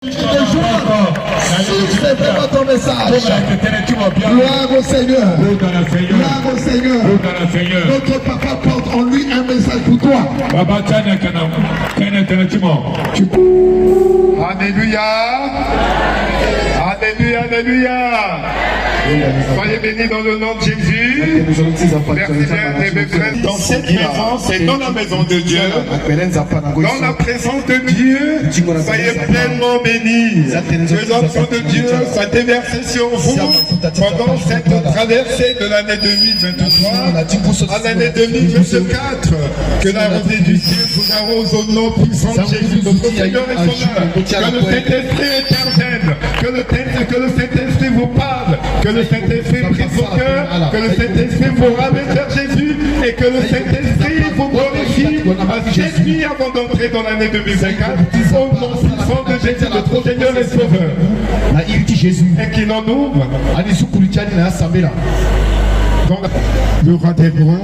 Si c'est vraiment ton message, gloire au Seigneur. Gloire au Seigneur. Notre papa porte en lui un message pour toi. Alléluia. Alléluia, alléluia. Soyez bénis dans le nom de Jésus. Merci bien, mes frères. Dans cette maison, c'est dans la maison de Dieu. Dans la présence de Dieu, soyez pleinement bénis. Que l'onction de Dieu soit déversée sur vous pendant cette traversée de l'année 2023 à l'année 2024. Que la rosée du ciel vous arrose au nom puissant de Jésus, notre Seigneur et Sauveur. Que le Saint-Esprit éternel, que le Saint-Esprit vous parle, que le Saint-Esprit brise vos cœurs, que le Saint-Esprit vous ramène vers Jésus et que le Saint-Esprit vous glorifie à cette nuit avant d'entrer dans l'année 2024 au nom puissant de Jésus, notre Seigneur et Sauveur. Et qu'il en ouvre. Donc, le roi des rois,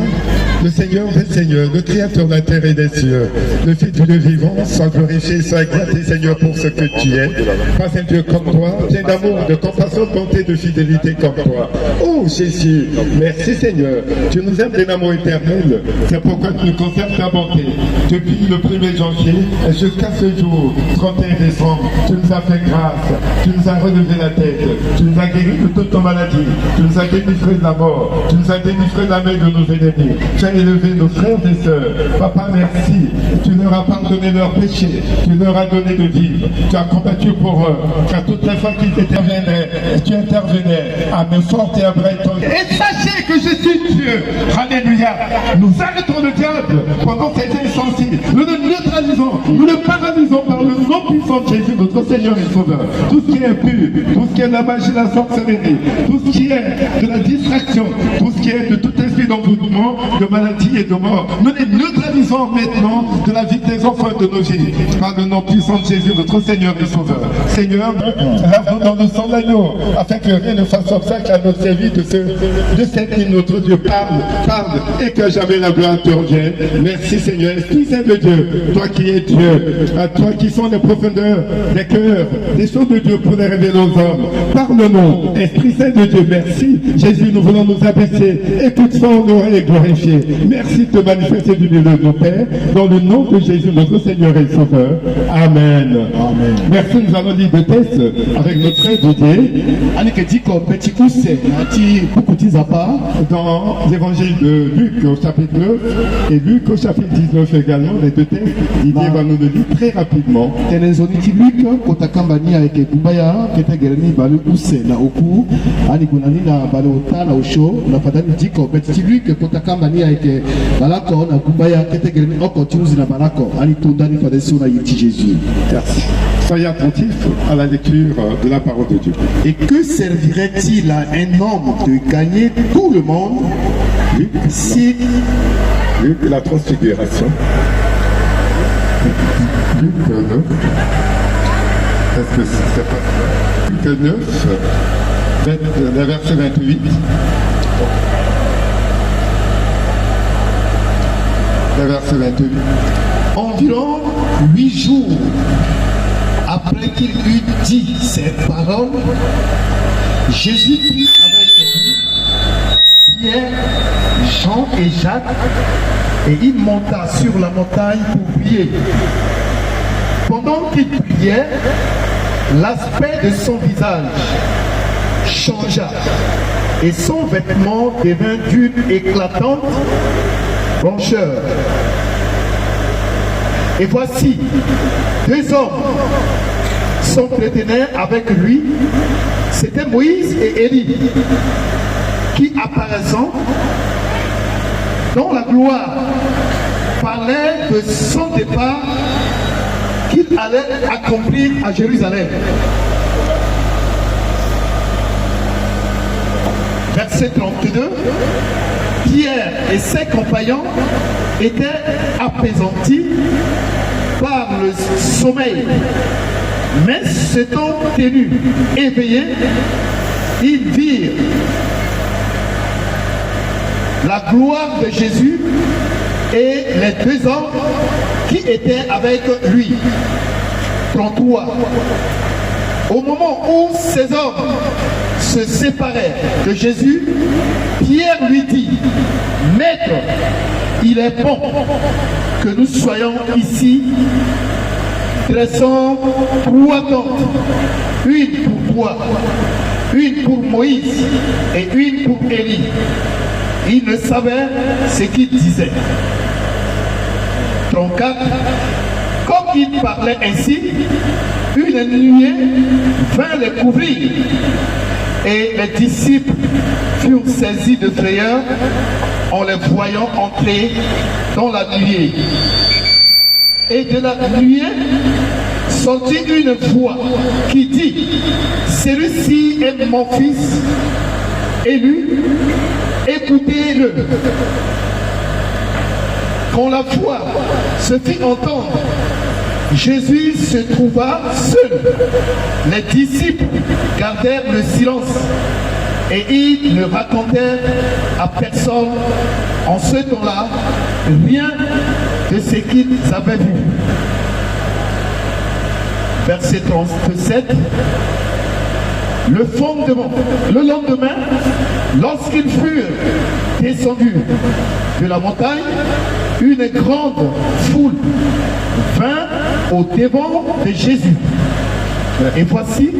le Seigneur des seigneurs, le créateur de la terre et des cieux, le Fils du Dieu vivant, sois glorifié, sois exalté, Seigneur, pour ce que tu es. Pas un Dieu comme toi, plein d'amour, de compassion, de bonté, de fidélité comme toi. Oh Jésus, merci Seigneur, tu nous aimes d'un amour éternel. C'est pourquoi tu nous conserves ta bonté. Depuis le 1er janvier et jusqu'à ce jour, 31 décembre, tu nous as fait grâce, tu nous as relevé la tête, tu nous as guéri de toute ton maladie, tu nous as délivré de la mort, tu nous as délivré de la main de nos ennemis, tu as élevé nos frères et sœurs. Papa, merci, tu leur as pardonné leurs péchés, tu leur as donné de vivre, tu as combattu pour eux, car toutes les fois qu'ils intervenaient, tu intervenais à main forte et à bras étendus. Et sachez que je suis Dieu, alléluia. Nous arrêtons le diable pendant ces instants-ci, nous le neutralisons, nous le paralysons par le nom puissant de Jésus, notre Seigneur et Sauveur. Tout ce qui est impur, tout ce qui est de la magie, la sorcellerie, tout ce qui est de la distraction, tout ce qui est de tout esprit d'envoûtement, de maladie et de mort, nous les neutralisons maintenant de la vie des enfants de nos vies, par le nom puissant de Jésus, notre Seigneur et Sauveur. Seigneur, lave-nous dans le sang d'agneau, afin que rien ne fasse obstacle à notre service de ce qui notre Dieu parle, et que jamais la gloire te revienne. Merci Seigneur, Esprit Saint de Dieu, toi qui es Dieu, à toi qui sont les profondeurs des cœurs, des choses de Dieu pour les révéler aux hommes. Parle-nous, Esprit Saint de Dieu, merci. Jésus, nous voulons nous abaisser et tout ça honorer et glorifier. Merci de te manifester du milieu de nos pères, dans le nom de Jésus, notre Seigneur et Sauveur. Amen. Amen. Merci, nous allons lire des textes avec notre frère Didier. Dans l'évangile de Luc au chapitre 9 et Luc au chapitre 19 également, les deux textes, Didier va nous le lire très rapidement. Merci. Soyez attentifs à la lecture de la parole de Dieu. Et que servirait-il à un homme de gagner tout le monde si... Luc, la transfiguration. Luc 9. Est-ce que c'est pas Luc 9, le verset 28. Le verset 28. Environ 8 jours après qu'il eut dit ces paroles, Jésus prit avec lui Pierre, Jean et Jacques, et il monta sur la montagne pour prier. Pendant qu'il priait, l'aspect de son visage changea et son vêtement devint d'une éclatante blancheur. Et voici, 2 hommes s'entretenaient avec lui, c'était Moïse et Élie, qui apparaissant dans la gloire parlaient de son départ qu'il allait accomplir à Jérusalem. Verset 32, Pierre et ses compagnons étaient apaisantis par le sommeil, mais s'étant tenus éveillés, ils virent la gloire de Jésus et les 2 hommes qui étaient avec lui. 33. Au moment où ces hommes se séparaient de Jésus, Pierre lui dit, « Maître, il est bon que nous soyons ici, dressant 3 tentes, une pour toi, une pour Moïse et une pour Élie. » Il ne savait ce qu'il disait. 34. Comme il parlait ainsi, une nuée vint les couvrir et les disciples furent saisis de frayeur en les voyant entrer dans la nuée. Et de la nuée sortit une voix qui dit, « Celui-ci est mon fils élu, écoutez-le. » Quand la voix se fit entendre, Jésus se trouva seul. Les disciples gardèrent le silence et ils ne racontèrent à personne en ce temps-là rien de ce qu'ils avaient vu. Verset 37. Le lendemain, lorsqu'ils furent descendus de la montagne, une grande foule vint au devant de Jésus. Et voici,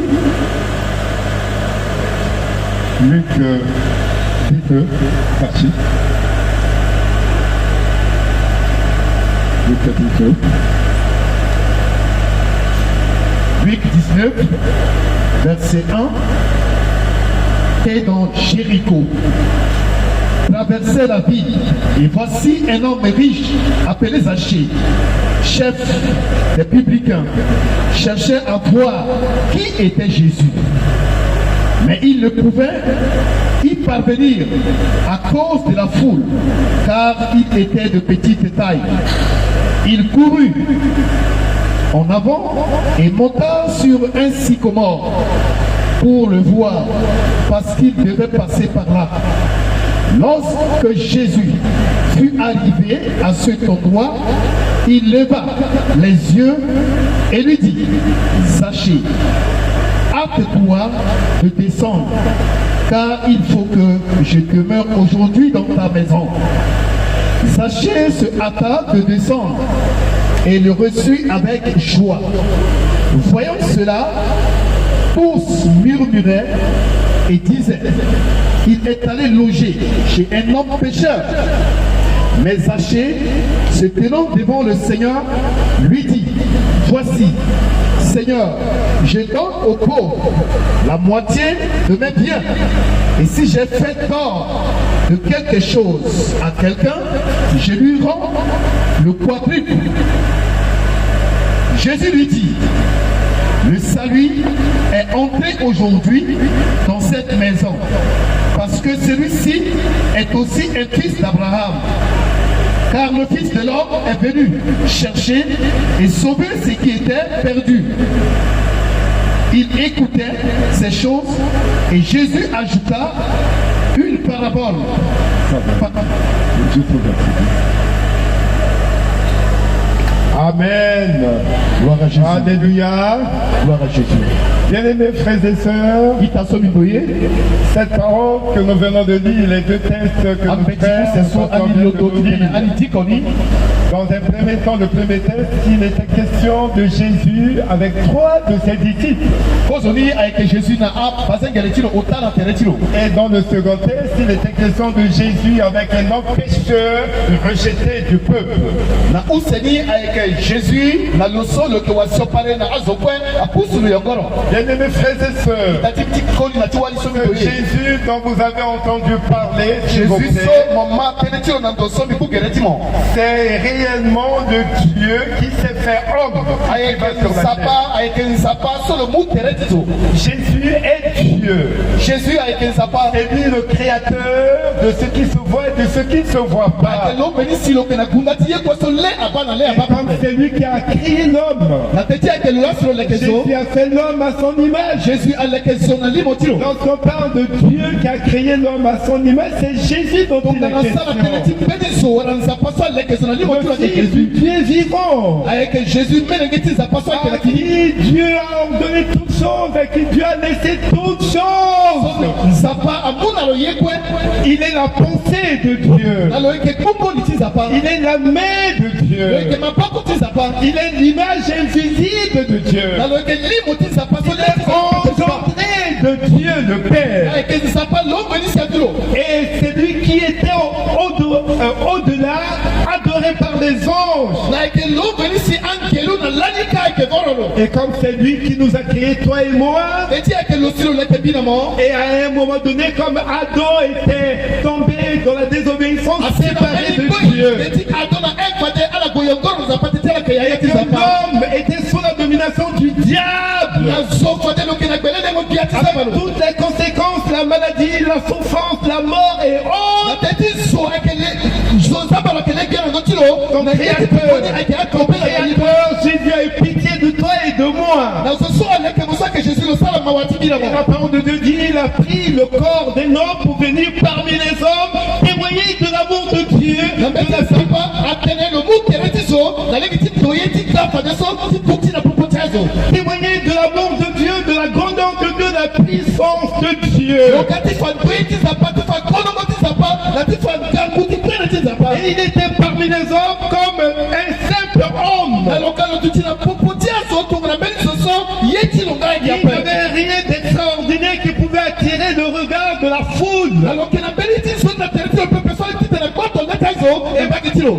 Luc 2, parti. Luc chapitre 8, 19, verset 1, et dans Jéricho, traversait la ville, et voici un homme riche appelé Zachée, chef des publicains, cherchait à voir qui était Jésus. Mais il ne pouvait y parvenir à cause de la foule, car il était de petite taille. Il courut en avant et monta sur un sycomore pour le voir, parce qu'il devait passer par là. Lorsque Jésus fut arrivé à cet endroit, il leva les yeux et lui dit, « Zachée, hâte-toi de descendre, car il faut que je demeure aujourd'hui dans ta maison. » Zachée se hâta de descendre et le reçut avec joie. Voyant cela, tous murmuraient et disaient, « Il est allé loger chez un homme pécheur. » Mais Zachée, se tenant devant le Seigneur, lui dit, « Voici, Seigneur, je donne aux pauvres la moitié de mes biens. Et si j'ai fait tort de quelque chose à quelqu'un, je lui rends le quadruple. » Jésus lui dit, « Le salut est entré aujourd'hui dans cette maison, parce que celui-ci est aussi un fils d'Abraham. Car le Fils de l'homme est venu chercher et sauver ce qui était perdu. » Il écoutait ces choses et Jésus ajouta une parabole. Amen. Gloire à Jésus. Alléluia. Gloire à Jésus. Bien-aimés frères et sœurs, cette parole que nous venons de lire, les deux textes que nous faisons, dans un premier temps, le premier texte, il était question de Jésus avec 3 de ses disciples. Et dans le second texte, il était question de Jésus avec un homme pécheur rejeté du peuple. Bien-aimés frères et sœurs, Jésus dont vous avez entendu parler, c'est réellement de Dieu qui s'est fait homme. Jésus est Dieu. C'est lui le créateur de ce qui se voit et de ce qui ne se voit pas. Et c'est lui qui a créé l'homme. Jésus a fait l'homme à son image. Lorsqu'on parle de Dieu qui a créé l'homme à son image, c'est Jésus dont il est question. Le Fils du Dieu vivant. que Jésus à qui Dieu a ordonné toutes choses, à qui Dieu a laissé toutes choses. Il est la pensée de Dieu. Il est la main de Dieu. Il est l'image invisible de Dieu. Il est engendré de Dieu le Père. Et c'est lui qui était au-delà, adoré par les anges. Et comme c'est lui qui nous a créés, toi et moi, et à un moment donné, comme Adam était tombé dans la désobéissance, séparé de Dieu, et l'homme était sous la domination du diable, avec toutes les conséquences, la maladie, la souffrance, la mort et autres. Ton Créateur, Jésus a eu pitié de toi et de moi. Et la parole de Dieu dit, il a pris le corps d'un homme pour venir parmi les hommes, témoigner de l'amour de Dieu, témoigner de l'amour de Dieu, de la grandeur de Dieu, de la puissance de Dieu. Et il était parmi les hommes comme un simple homme. Il n'avait rien d'extraordinaire qui pouvait attirer le regard de la foule.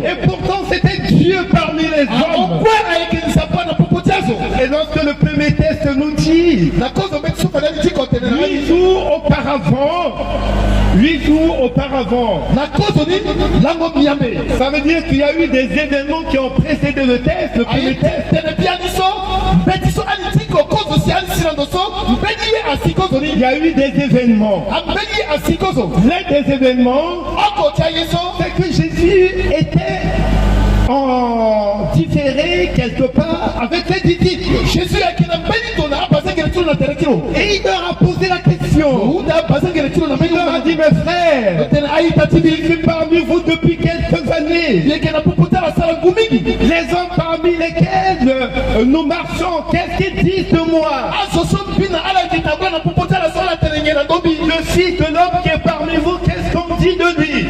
Et pourtant c'était Dieu parmi les hommes. Et lorsque le premier test nous dit 8 jours auparavant, ça veut dire qu'il y a eu des événements qui ont précédé le test, le premier test. Il y a eu des événements. L'un des événements, c'est que Jésus était en différé quelque part avec les disciples. Et il leur a posé la question. Il leur a dit, mes frères, je suis parmi vous depuis quelques années. Les hommes parmi lesquels nous marchons, qu'est-ce qu'ils disent de moi? Le fils de l'homme qui est parmi vous, qu'est-ce qu'on dit de lui?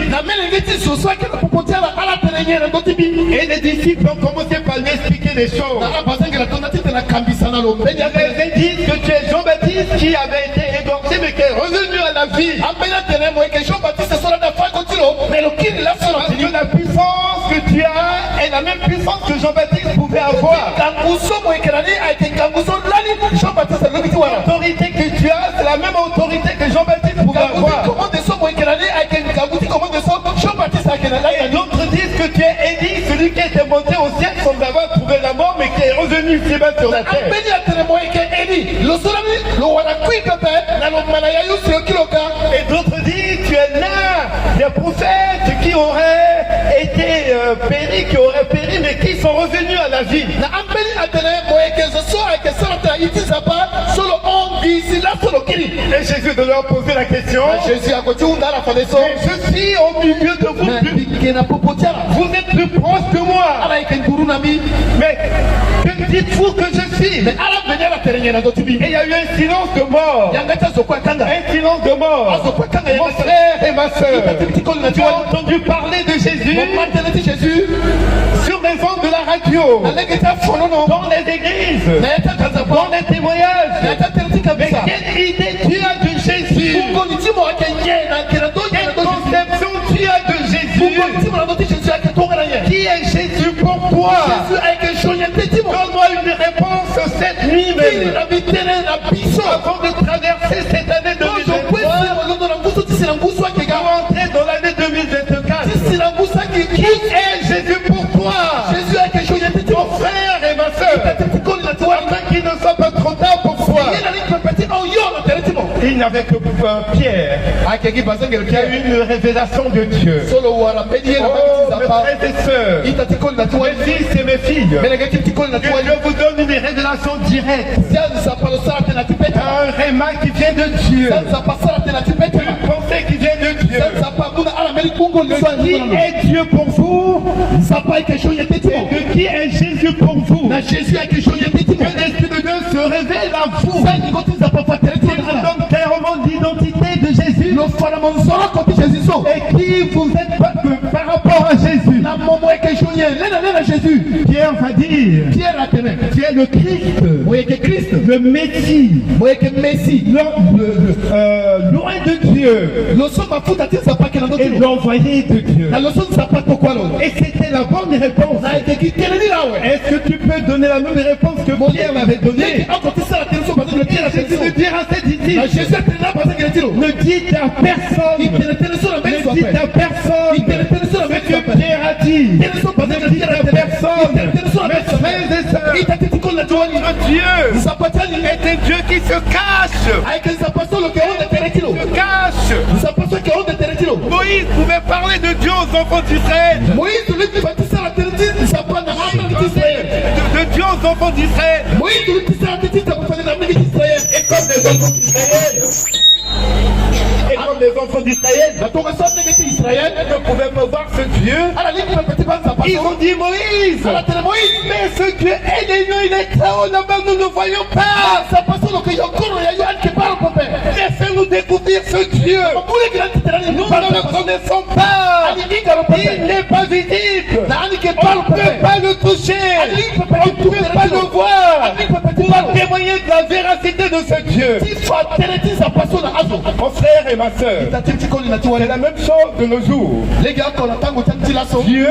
Et les disciples ont commencé par lui expliquer des choses. Ils disent que tu es Jean-Baptiste qui avait été égorgé mais qui est revenu à la vie. Parce que la puissance que tu as est la même puissance que Jean-Baptiste pouvait avoir. L'autorité que tu as, c'est la même autorité que Jean-Baptiste pouvait avoir. Et d'autres disent que tu es Élie, celui qui était monté au ciel sans avoir trouvé la mort, mais qui est revenu ici-bas sur la terre. Et d'autres disent tu es l'un des prophètes qui auraient été péris, qui auraient péri, mais qui sont revenus à la vie. Et Jésus de leur poser la question. Mais je suis au milieu de vous. Vous êtes plus proche que moi. Mais que dites-vous que je suis? Et il y a eu un silence de mort. Un silence de mort. Mon frère et ma soeur, tu as entendu parler de Jésus sur les ondes de la radio, dans les églises, dans les témoignages. Mais quelle idée tu as de Jésus? Quelle conception tu as de Jésus? Qui est Jésus pour toi? Donne-moi une réponse cette nuit même, avant de traverser cette année 2023, pour entrer dans l'année 2024. Qui est Jésus pour toi? Mon frère et ma soeur, afin qu'il ne soit pas trop tard pour toi. Il n'y avait que Pierre qui a eu une révélation de Dieu. Oh, mes frères et sœurs, mes fils et mes filles, Dieu vous donne une révélation directe. Un réma qui vient de Dieu. Une pensée qui vient de Dieu. Qui est Dieu pour vous? Et de qui est Jésus pour vous? na Jésus akishonye Que l'Esprit de Dieu se révèle à vous. sani kotiza papateretina Donc clairement d'identité de Jésus. lofana monzoro koti Jésus so Et qui vous êtes par rapport à Jésus. na momo ekishonye lena Jésus Pierre va dire, Pierre atene tu es le Christ, moyeke Christ le Messie, moyeke Messi loin de Dieu, loso mafuta tinza pake na et ndoti l'envoyé de Dieu. na loso nza pake kwa lo Et c'était la bonne réponse. na ekeki teleli lawe Est-ce que tu peux donner la même réponse que Pierre m'avait donnée? akotisa la teleso parce que le Pierre a Jésus teleso de dire à ses na disciples, Jésus atena parce que le tiro ne dites à personne, itele teleso na mbele ne dites à personne itele teleso na ce mbele que Pierre a dit. teleso parce que Ne dites à personne. itele teleso na Mes frères et sœurs, itatetiko na tuani Dieu zapatani est un Dieu qui se cache. aike zapaso lo que on teretilo Se cache. zapaso que on teretilo Moïse pouvait parler de Dieu aux enfants d'Israël. Moïse le batisa la teretilo zapana hapa d'Israël De Dieu aux enfants d'Israël. Moïse le batisa la teretilo zapana na mbele d'Israël Et comme les enfants d'Israël. Et comme les enfants d'Israël na tonga sa ngeti Israël ne pouvaient pas voir ce Dieu. ala lingi petit pas zapaso Ils ont dit Moïse, ala tele Moïse mais ce Dieu est des lieux, il est très haut là-bas, nous ne le voyons pas. zapaso lo que yokoro ya yo anke parle papa Laissez-nous découvrir ce Dieu. mabule grandi terani Nous ne le connaissons pas. Il n'est pas visible. na anike On parle ne peut papa pas le toucher. On ne peut pas le voir. Pour témoigner de la véracité de ce Dieu. tifa tereti zapaso na azo Mon frère et ma soeur, tatetiko na c'est tuani la même chose de nos jours. legi akola tango tantila so Dieu,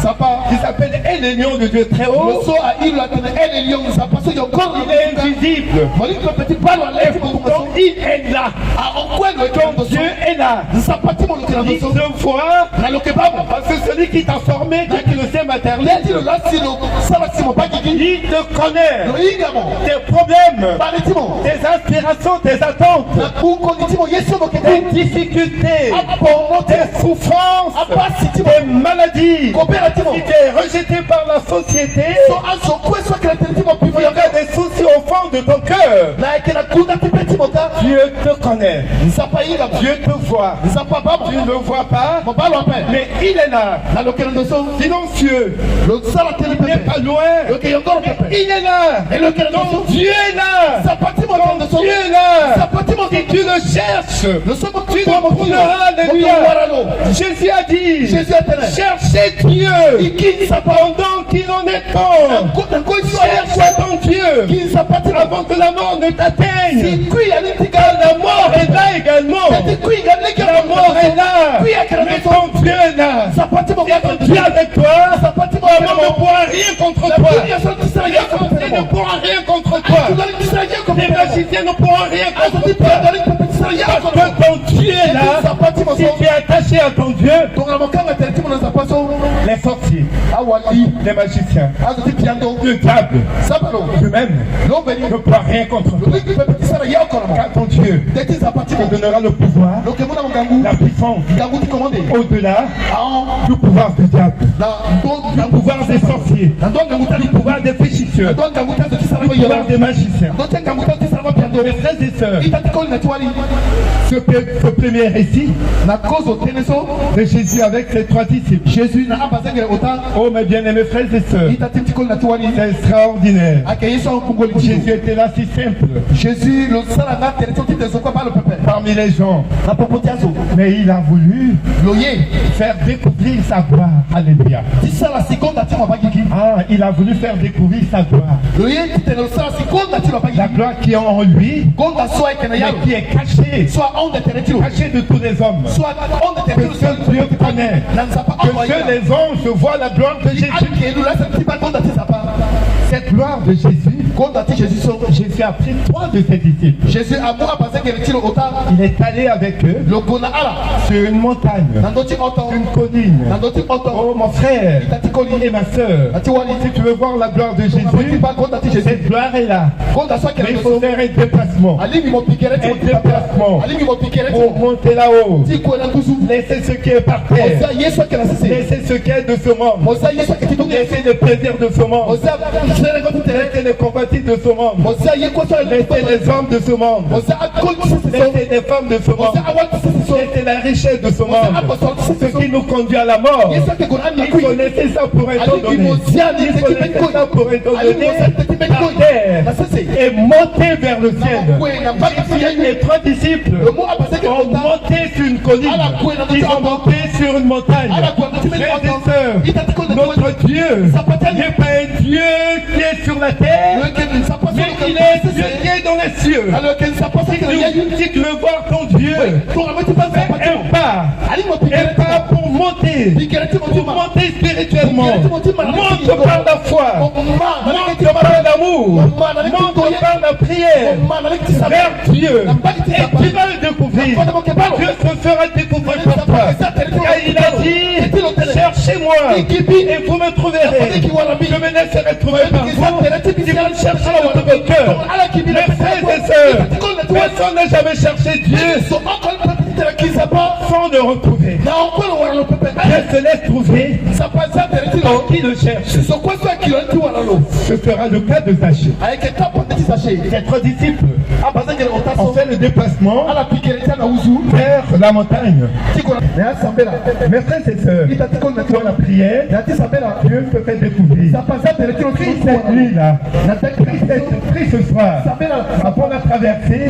zapa qui s'appelle Élénion de Dieu très haut, loso a ilu atana ele lion zapaso yokoro il est invisible. molingo petit parle Et ala pourtant, il est là. a okwelo Donc Dieu est là. zapati mo lokela Il so se voit. na loke babo Parce que celui qui t'a formé, qui le sait maternel, leti lo lasilo sala simo bagigi il te connaît. lo ingamo Tes problèmes, baletimo tes aspirations, tes attentes, na kukonitimo yeso mo tes kete difficultés, apomo te tes souffrances, apasi timo tes maladies. kopera timo Si tu es rejeté par la société, so aso kweso kela timo pivo il y a des soucis au fond de ton cœur. na ekela kunda pipe timo ta Dieu te connaît. zapa ingamo Dieu te voit. zapa babo Tu ne le vois pas, mo balo ape mais il est là. na lokela so Silencieux. lo sala tele Il n'est pepe pas loin. loke yongoro pepe Il est là. et lokela so Donc Dieu est là. zapati mo Donc so Dieu est là. zapati mo Si tu le cherches, le so mo tu le trouveras. Alléluia. Jésus a dit, Jésus atene cherchez Dieu ikini zapa pendant qu'il en est temps. ko Cherche ton Dieu ikini zapati avant que la mort ne t'atteigne. sikui alitika Car la mort est là également. sikui galeka La mort est là. Mais ton Dieu est là. zapati mo Et Dieu est avec toi. zapati mo Maman ne pourra rien contre toi. Les sorciers ne pourront rien contre toi. Les magiciens ne pourront rien contre toi. Parce que ton Dieu est là. Si tu es attaché à ton Dieu, les sorciers, les magiciens, le diable, lui-même ne pourra rien contre toi. Car ton Dieu te donnera le pouvoir, la puissance, au-delà du pouvoir du diable, du pouvoir des sorciers, du pouvoir des féticheurs, du pouvoir des magiciens. Mes frères et sœurs, ce premier récit de Jésus avec ses trois disciples. Oh mes bien-aimés frères et sœurs, c'est extraordinaire. Jésus était là si simple parmi les gens, mais il a voulu faire découvrir sa gloire. Alléluia. Ah, il a voulu faire découvrir sa gloire. La gloire qui est en lui, mais qui est cachée, cachée de tous les hommes. Que seul Dieu connaît. Que seuls les anges voient la gloire de Jésus. Cette gloire de Jésus, Jésus a pris trois de ses disciples. Il est allé avec eux sur une montagne, sur une colline. Oh mon frère et ma soeur, si tu veux voir la gloire de Jésus, cette gloire est là. Mais il faut faire un déplacement. Un déplacement pour monter là-haut. Laissez ce qui est par terre. Laissez ce qui est de ce monde. Laissez les plaisirs de ce monde. Laissez les combats partie de ce monde. Laissez les hommes de ce monde. Laissez les femmes de ce monde. Laissez la richesse de ce monde. Ce qui nous conduit à la mort. Il faut laisser ça pour être donné. Il faut laisser ça pour être donné par terre et monter vers le ciel. Les trois disciples ont monté sur une colline. Ils ont monté sur une montagne. Frères et sœurs, notre Dieu n'est pas un Dieu qui est sur la terre, mais il est un Dieu qui est dans les cieux. Si tu veux voir ton Dieu, fais un pas pour monter spirituellement. Monte par la foi, monte par l'amour, monte par la prière vers Dieu. Et tu vas le découvrir. Dieu se fera découvrir par toi. Et il a dit, cherchez-moi et vous me trouverez. Je me laisserai trouver par vous si vous me cherchez dans votre cœur. Mes frères et sœurs, personne n'a jamais cherché Dieu sans le retrouver. Dieu se laisse trouver par qui le cherche. Ce sera le cas de Zachée. Ces trois disciples ont fait le déplacement vers la montagne. Mes frères et sœurs, pour la prière, Dieu te fait découvrir. Prie cette nuit-là, prie ce soir, avant la traversée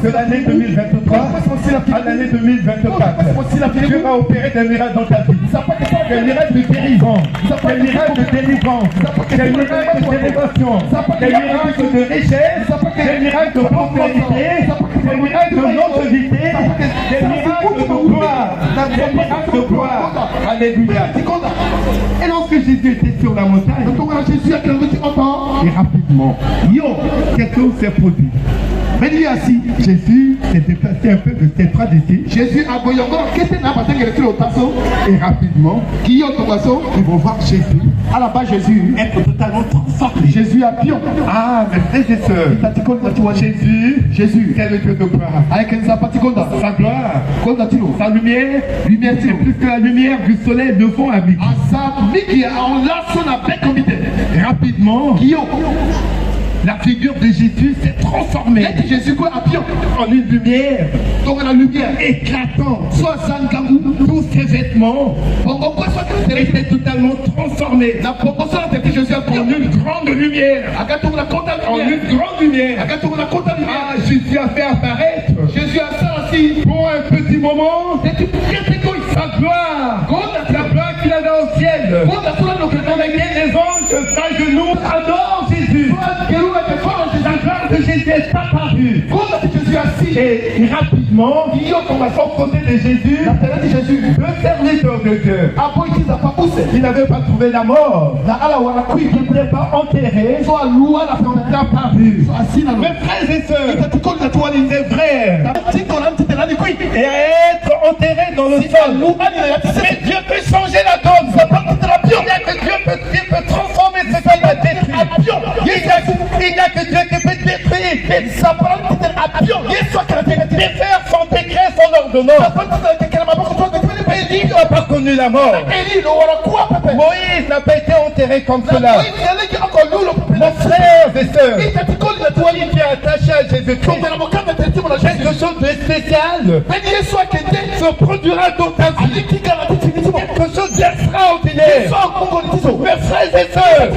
de l'année 2023 à l'année 2024. Dieu va opérer des miracles dans ta vie. Des miracles de guérison, des miracles de délivrance, des miracles de célébration, des miracles de richesse, des miracles de prospérité, des miracles de longévité, des miracles de gloire, des miracles de gloire. Alléluia. Et lorsque Jésus était sur la montagne, et rapidement, quelque chose s'est produit. Jésus s'est déplacé un peu de ses trois disciples. Et rapidement, ils vont voir Jésus être totalement transformé. Jésus a pion. Ah, mes frères et sœurs, Jésus est le Dieu de gloire. Sa gloire, sa lumière, c'est plus que la lumière du soleil levant à midi. Rapidement, la figure de Jésus s'est transformée en une lumière éclatante. Tous ses vêtements étaient totalement transformés en une grande lumière. En une grande lumière. Ah, Jésus a fait apparaître pour un petit moment sa gloire. La gloire qu'il avait au ciel. Dans laquelle les anges s'agenouillent, adorent Jésus. La gloire de Jésus est apparue. Et rapidement, aux côtés de Jésus, le serviteur de Dieu, il n'avait pas trouvé la mort, il n'était pas enterré, sont apparus. Mes frères et sœurs, c'est vrai, et être enterré dans le sol. Mais Dieu peut changer la donne. Dieu peut transformer ce qu'il a détruit. Il n'y a que Dieu qui peut détruire. Défaire son décret, son ordonnance. Élie n'a pas connu la mort. Moïse n'a pas été enterré comme cela. Mon frère et sœurs, qui est attaché à Jésus-Christ, quelque chose de spécial se produira dans ta vie. Quelque chose d'extraordinaire. Mes frères et sœurs,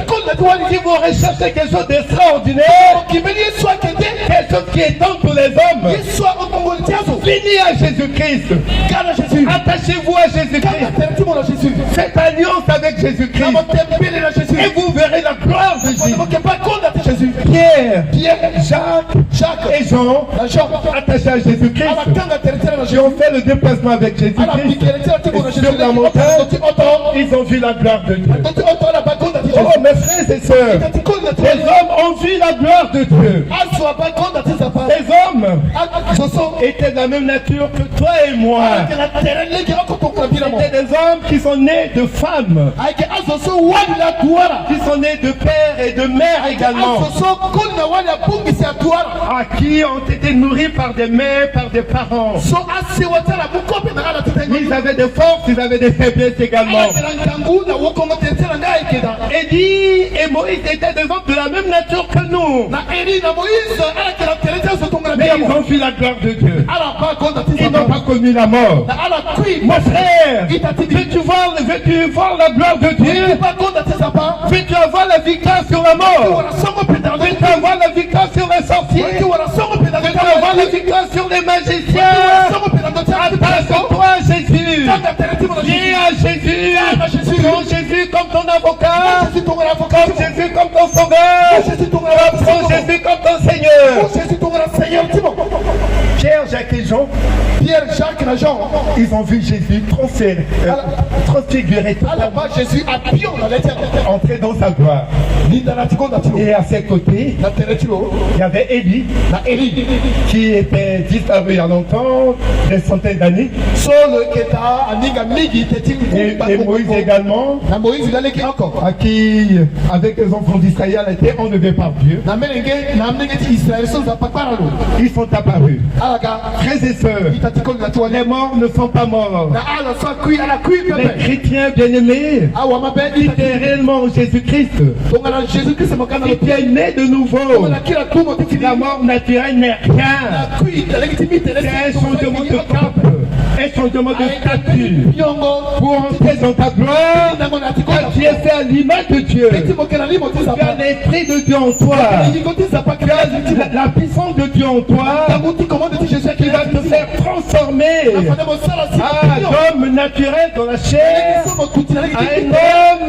si vous recherchez quelque chose d'extraordinaire, quelque chose qui est dans tous les hommes, finis à Jésus-Christ. Attachez-vous à Jésus-Christ. Faites alliance avec Jésus-Christ. Et vous verrez la gloire de Jésus. Pierre, Jacques et Jean, attachés à Jésus-Christ, qui ont fait le déplacement avec Jésus-Christ sur la montagne, ils ont vu la gloire de Dieu. Oh, mes frères et sœurs, les hommes ont vu la gloire de Dieu. Les hommes femme étaient de la même nature que toi et moi. C'était des hommes qui sont nés de femmes, qui sont nés de père et de mère également, à qui ont été nourris par des mères, par des parents. Ils avaient des forces, ils avaient des faiblesses également. Élie et Moïse étaient des hommes de la même nature que nous. Mais ils ont vu la gloire de Dieu. Ils n'ont pas connu la mort. Mon frère, veux-tu voir la gloire de Dieu? Veux-tu avoir la victoire sur la mort? Veux-tu avoir la victoire sur les sorciers? Veux-tu avoir la victoire sur les magiciens? Attache-toi à Jésus. Viens à Jésus. Prends Jésus comme ton avocat. Comme Jésus comme ton sauveur. Prends Jésus comme ton Seigneur. Pierre, Jacques et Jean, ils ont vu Jésus transfiguré, Jésus a entrer dans sa gloire. Et à ses côtés, il y avait Élie, qui était disparu il y a longtemps, des centaines d'années. Et Moïse également, à qui, avec les enfants d'Israël, a été enlevé par Dieu. Ils sont apparus. Frères et sœurs, les morts ne sont pas morts. Les chrétiens bien-aimés, si tu es réellement Jésus-Christ, si tu es né de nouveau, la mort naturelle n'est rien. C'est un changement de cap, un changement de statut. Pour entrer dans ta gloire, tu es fait à l'image de Dieu. Tu as l'esprit de Dieu en toi. Tu as la puissance de Dieu en toi qui va te faire transformer d'homme naturel dans la chair à un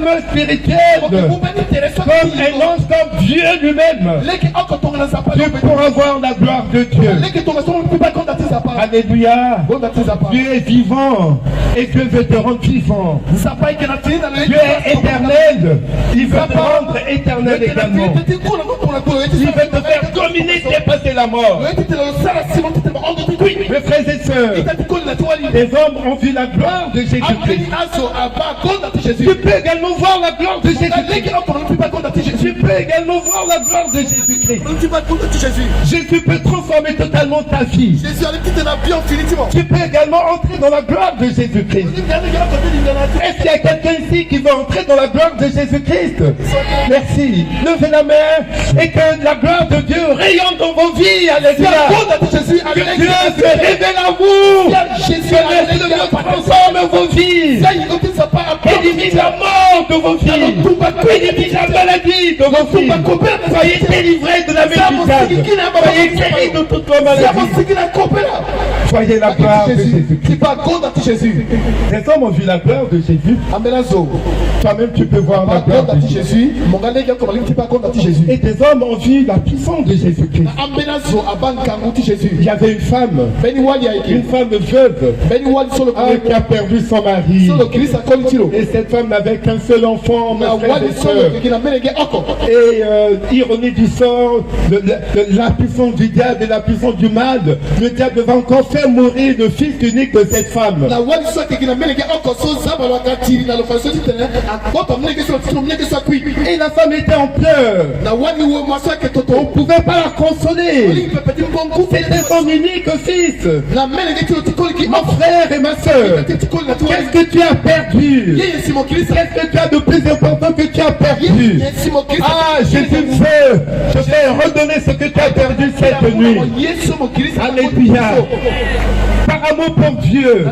homme spirituel, comme un ange, comme Dieu lui-même. Tu pourras voir la gloire de Dieu. Alléluia. Dieu est vivant et Dieu veut te rendre vivant. Dieu est éternel. Il veut te rendre éternel également. Il veut te faire dominer, dépasser la mort. Mes frères et sœurs, les hommes ont vu la gloire de Jésus-Christ. Tu peux également voir la gloire de Jésus-Christ. Tu peux également voir la gloire de Jésus-Christ. Jésus peut transformer totalement ta vie. Tu peux également entrer dans la gloire de Jésus-Christ. Est-ce qu'il y a quelqu'un ici qui veut entrer dans la gloire de Jésus-Christ? Merci. Levez la main et que la gloire de Dieu rayonne dans vos vies. Alléluia. Que Dieu se révèle à vous. Que l'Esprit de Dieu transforme vos vies. Élimine la mort de vos vies. Élimine la maladie de vos vies. Soyez délivrés de la main du diable. Soyez guéris de toute la maladie. Soyez la gloire de Jésus. Les hommes ont vu la gloire de Jésus. Toi-même tu peux voir la gloire de Jésus. Et des hommes ont vu la puissance de Jésus-Christ. Il y avait une femme veuve qui a perdu son mari. Et cette femme n'avait qu'un seul enfant, mes frères et sœurs. Et ironie du sort, de la puissance du diable et la puissance du mal, le diable va encore faire mourir le fils unique de cette femme. Et la femme était en pleurs. On ne pouvait pas la consoler. C'était son unique fils. Mon frère et ma soeur, qu'est-ce que tu as perdu? Qu'est-ce que tu as de plus important que tu as perdu? Ah, Jésus veut te faire redonner ce que tu as perdu cette nuit. Alléluia. Par amour pour Dieu,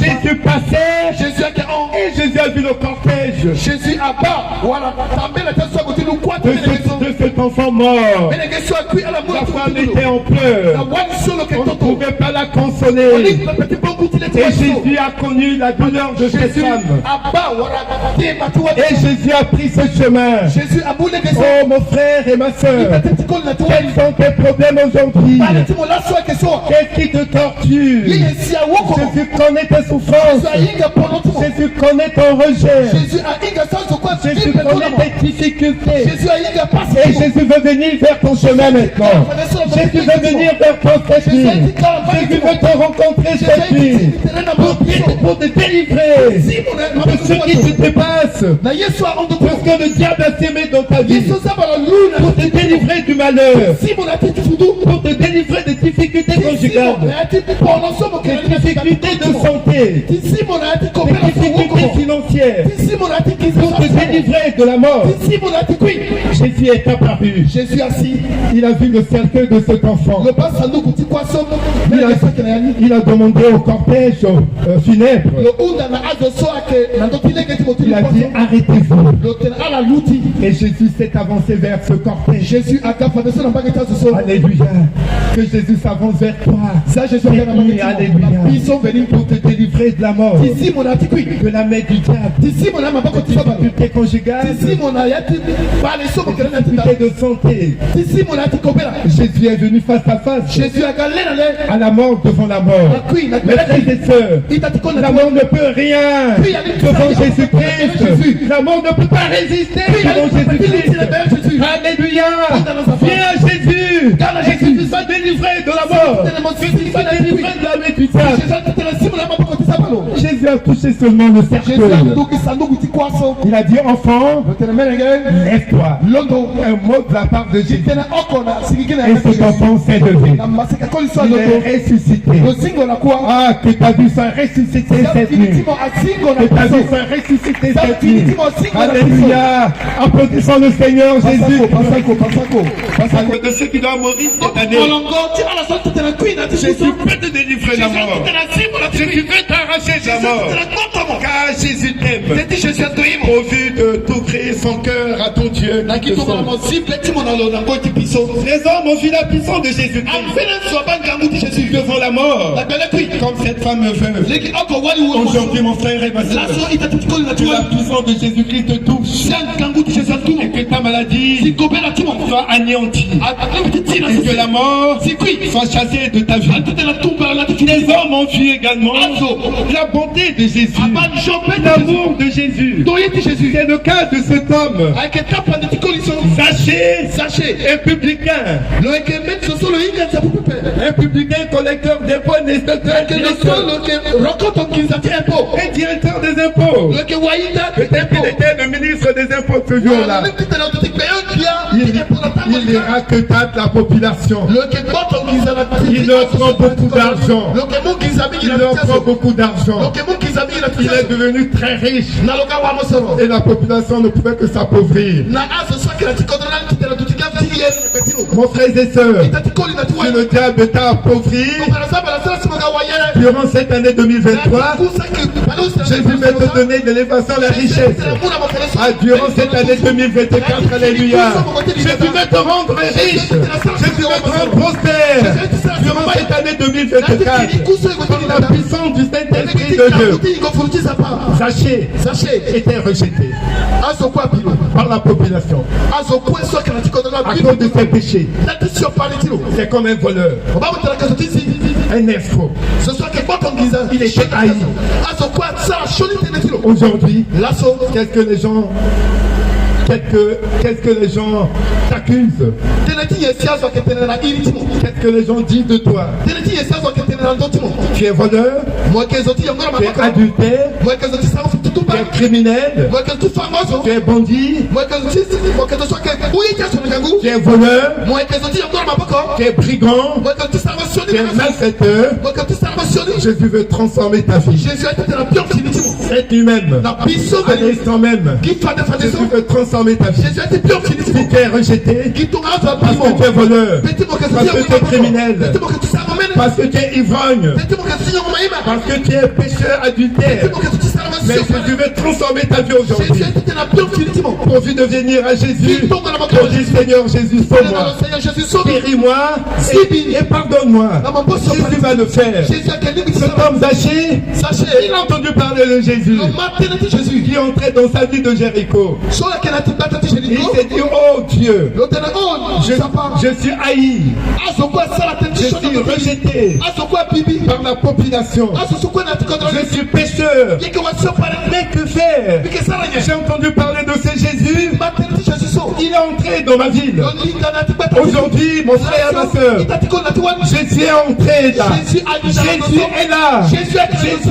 Jésus passait et Jésus a vu le cortège de cet enfant mort. La femme était en pleurs. On ne pouvait pas la consoler. Et Jésus a connu la douleur de cette femme. Et Jésus a pris ce chemin. Oh mon frère et ma soeur, quels sont tes problèmes aujourd'hui? Qu'est-ce qui te torture? Jésus connaît tes souffrances. Jésus connaît ton rejet. Jésus connaît tes difficultés. Jésus a eu la passe. Et Jésus veut venir vers ton chemin maintenant. Jésus veut venir vers toi cette nuit. Jésus veut te rencontrer cette nuit. Pour te délivrer de ce qui se dépasse. Parce que le diable a sémé dans ta vie. Pour te délivrer du malheur. Pour te délivrer des difficultés conjugales. Des difficultés de santé. Des difficultés financières. Pour te délivrer de la mort. Jésus est apparu. Jésus assis. Il a vu le cercueil de cet enfant. Il a demandé au cortège funèbre. Il a dit arrêtez-vous. Et Jésus s'est avancé vers ce cortège. Alléluia. Que Jésus s'avance vers toi. Et alléluia. Ils sont venus pour te délivrer de la mort. De la main du diable. Des difficultés conjugales. Des difficultés de santé. Jésus est venu face à face. À la mort devant la mort. Mes frères et sœurs, la mort ne peut rien devant Jésus-Christ. La mort ne peut pas résister devant Jésus-Christ. Alléluia. Viens à Jésus. Jésus tu sois délivré de la mort. Tu sois délivré de la main du diable. Jésus a touché seulement le cercueil. Il a dit enfant, lève-toi. Un mot de la part de Jésus. Et cet enfant s'est levé. Il est ressuscité. Ah, que ta vie soit ressuscitée cette nuit. Que ta vie soit ressuscitée cette nuit. Alléluia. Applaudissons le Seigneur Jésus. De ceux qui doivent mourir cette année. Jésus peut te délivrer de la mort. Jésus peut t'arracher de la mort. Car Jésus t'aime. Au vu de t'ouvrir son cœur à ton Dieu. Les hommes ont vu la puissance de Jésus devant la mort. Comme cette femme veuve. Aujourd'hui, mon frère et ma soeur, la puissance de Jésus-Christ te touche. Et que ta maladie soit anéantie. Et que la mort soit chassée de ta vie. Les hommes ont vu également la bonté de Jésus, l'amour de Jésus. C'est le cas de cet homme. Zaché, un publicain. Un publicain collecteur d'impôts, un directeur des impôts. Peut-être qu'il était le ministre des impôts ce jour-là. Il ira que tâte la population. Il leur prend beaucoup d'argent. Il leur prend beaucoup d'argent. Il est devenu très riche. Et la population ne pouvait que s'appauvrir. Mon frère et sœur, si le diable t'a appauvri durant cette année 2023, Jésus va te donner de l'élévation à la richesse. Durant cette année 2024, alléluia. Jésus va te rendre riche. Jésus va te rendre prospère. Durant cette année 2024, la puissance du Saint-Esprit de Dieu. Zaché était rejeté par la population à cause de ses péchés. C'est comme un voleur, un escroc. Il était haï. Aujourd'hui, qu'est-ce que les gens t'accusent? Qu'est-ce que les gens disent de toi? Tu es voleur, tu es adultère, tu es criminel, tu es bandit, tu es voleur, tu es brigand, tu es malfaiteur. Jésus veut transformer ta vie. Cette nuit même, à l'instant même, Jésus veut transformer ta vie. Si tu es rejeté, parce que tu es voleur, parce que tu es criminel, parce que tu es ivrogne, parce que tu es pécheur adultère, mais Jésus veut transformer ta vie aujourd'hui. Pourvu de venir à Jésus, pour dire Seigneur Jésus, sauve-moi, guéris-moi et pardonne-moi. Jésus va le faire. Cet homme Zaché, il a entendu parler de Jésus Jésus. qui entrait dans sa vie de Jéricho. Sur laquelle a Il s'est dit, oh Dieu, je suis haï, je suis rejeté par la population, je suis pécheur. Mais que faire? J'ai entendu parler de ce Jésus, il est entré dans ma ville. Aujourd'hui, mon frère et ma soeur, Jésus est entré là. Jésus est là. Jésus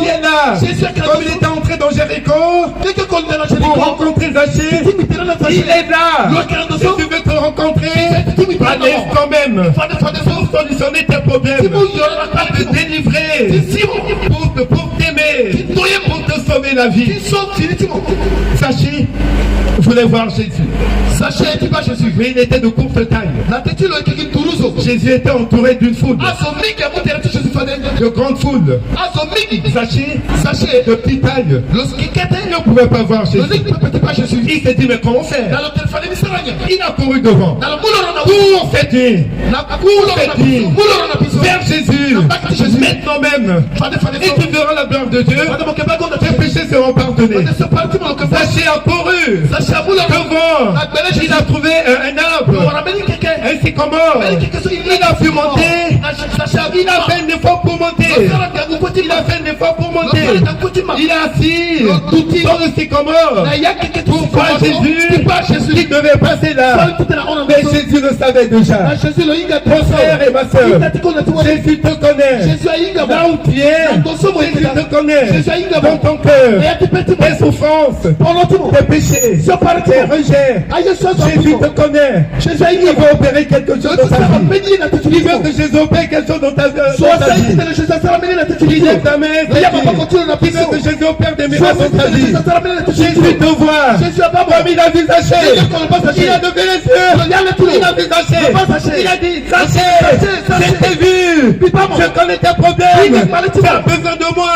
est là. Comme il était entré dans Jéricho pour rencontrer Zachée, il est là. Si tu veux te rencontrer, allez quand même pour solutionner tes problèmes, pour te délivrer, pour t'aimer, pour te sauver la vie. Zachée voulait voir Jésus. Mais il était de courte taille. Jésus était entouré d'une foule, de grande foule. Zachée de petite taille ne pouvait pas voir Jésus. Il s'est dit, mais comment faire? Il a couru devant. Cours, c'est dit. Vers Jésus. Maintenant même. Et tu verras la gloire de Dieu. Tes péchés seront pardonnés. Zachée a couru devant. Il a trouvé un arbre, un sycomore. Il a pu monter. Il a fait un effort pour monter. Il est assis dans le sycomore pour voir Jésus qui devait passer là. Mais Jésus le savait déjà. Mon frère et ma soeur, Jésus te connaît. Là où tu es, Jésus te connaît. Dans ton cœur, tes souffrances, tes péchés, tes rejets. Jésus te connaît. Il veut opérer quelque chose dans ta vie. Il veut que Jésus opère quelque chose dans ta vie. Il lève ta main. Il veut que Jésus opère des miracles dans ta vie. Jésus te voit. Comme il a vu Zachée. Il a levé les yeux. Il a vu Zachée. Il a dit, Zachée, je t'ai vu. Je connais tes problèmes. Tu as besoin de moi.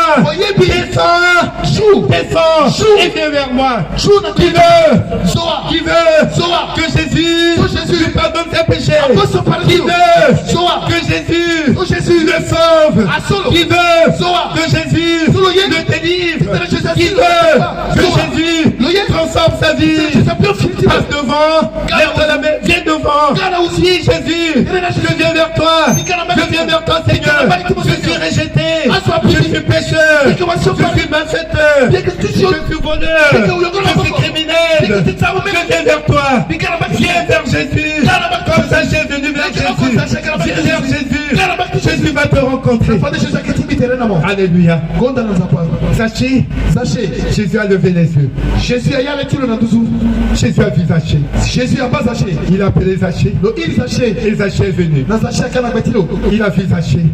Descends. Et viens vers moi. Qui veut que Jésus lui pardonne ses péchés. Qui veut que Jésus le sauve. Qui veut que Jésus le délivre. Qui veut que Jésus transforme sa vie. Passe devant, lève la main, viens devant. Si Jésus, je viens vers toi. Je viens vers toi, Seigneur. Je suis rejeté. Je suis pécheur. Je suis malfaiteur. Je suis voleur. Je suis criminel. Je viens vers toi. Viens vers Jésus. Comme ça, j'ai venu vers Jésus. Viens vers Jésus. Jésus va te rencontrer. Alléluia. Zachée, Jésus a levé les yeux. Jésus a vu Zachée. Il a appelé Zachée. Et Zachée est venu. Il a vu Zachée.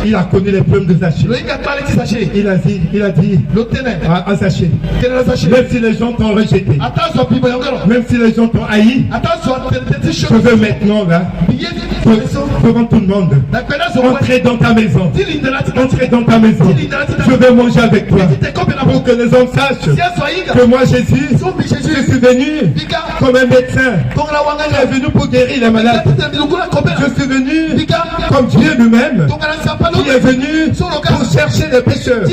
Il a connu les problèmes de Zachée. Il a dit à Zachée, même si les gens t'ont rejeté, même si les gens t'ont haï, je veux maintenant là, devant tout le monde, entrer dans ta maison. Je veux manger avec toi. Pour que les hommes sachent que moi Jésus, je suis venu comme un médecin. Je suis venu pour guérir les malades. Je suis venu comme Dieu lui-même, qui est venu pour chercher les pécheurs.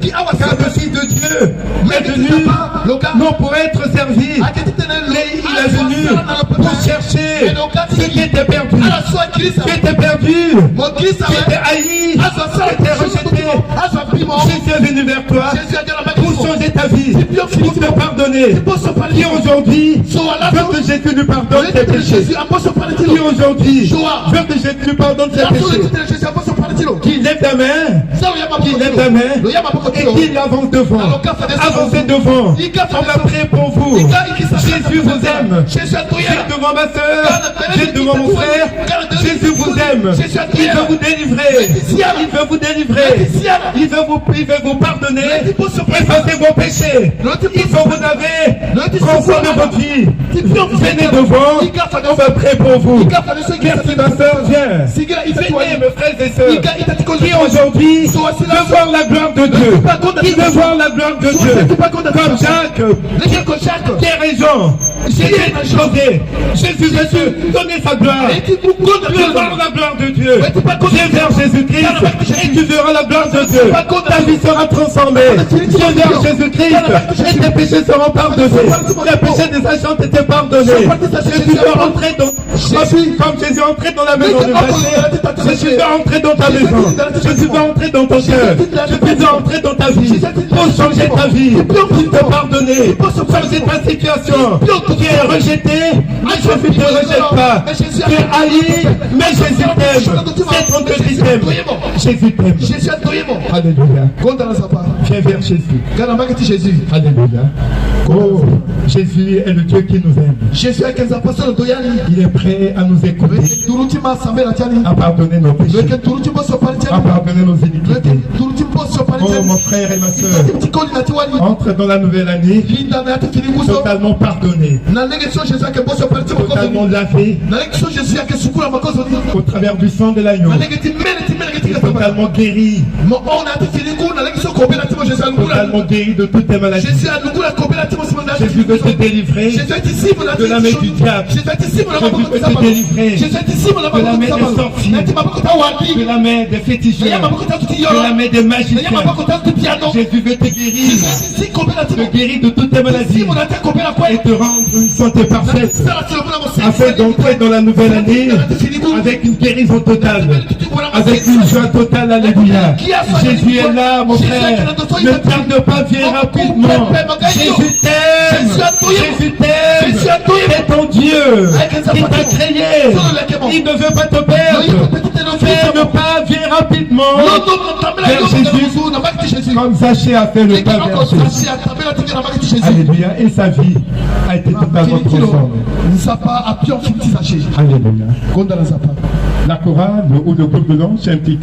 Car le Fils de Dieu est venu non pour être servi, mais il est venu pour chercher ceux qui étaient perdus, qui étaient haïs, qui étaient rejetés. Jésus est venu vers toi pour changer ta vie, pour te pardonner. Qui aujourd'hui veut que Jésus lui pardonne tes péchés? Qui aujourd'hui veut que Jésus lui pardonne tes péchés? Qui lève ta main, et qui avance devant. Avancez devant. On va prier pour vous. Jésus vous aime. Viens devant ma soeur, viens devant mon frère. Jésus vous aime. Il veut vous délivrer. Il veut vous pardonner. Effacez vos péchés. Il faut vous laver, transformer votre vie. Venez devant. On va prier pour vous. Merci ma soeur, viens. Venez mes frères et sœurs. Qui aujourd'hui veut voir la gloire de Dieu. Qui veut voir la gloire de Dieu. Comme Jacques, guérison. Jésus veut donner sa gloire. Tu veux voir la gloire de Dieu. Viens vers Jésus-Christ et tu verras la gloire de Dieu. Ta vie sera transformée. Viens vers Jésus-Christ et tes péchés seront pardonnés. Les péchés des agents étaient pardonnés. Jésus veut rentrer dans comme Jésus est entré dans la maison de Matthieu. Jésus veut entrer dans ta maison. Jésus veut entrer dans ton cœur. Jésus veut entrer dans ta vie. Pour changer ta vie. Pour te pardonner. Pour changer ta situation. Tu es rejeté, mais Jésus ne te rejette pas. Tu es haï, mais Jésus t'aime. C'est ton que tu t'aimes. Jésus t'aime. Alléluia. Viens vers Jésus. Alléluia. Oh, Jésus est le Dieu qui nous aime. Il est prêt à nous écouter, à pardonner nos péchés, à pardonner nos iniquités. Oh, mon frère et ma soeur, entre dans la nouvelle année totalement pardonné, totalement lavé au travers du sang de l'agneau, totalement guéri, totalement guéri de toutes tes maladies. Jésus veut te délivrer de la main du diable. Jésus veut te délivrer de la main des sorciers, de la main des féticheurs, de la main des magiciens. Jésus veut te guérir de toutes tes maladies et te rendre une santé parfaite afin d'entrer dans la nouvelle année avec une guérison totale, avec une joie totale. Alléluia. Jésus est là, mon frère. Ne tarde pas, viens rapidement. Jésus t'aime. Jésus t'aime. C'est ton Dieu qui t'a créé. Il ne veut pas te perdre. Fais le pas, viens rapidement vers Jésus, comme Zachée a fait le pas vers Jésus. Alléluia. Et sa vie a été totalement transformée. Alléluia. La chorale ou le groupe de l'ange, c'est un petit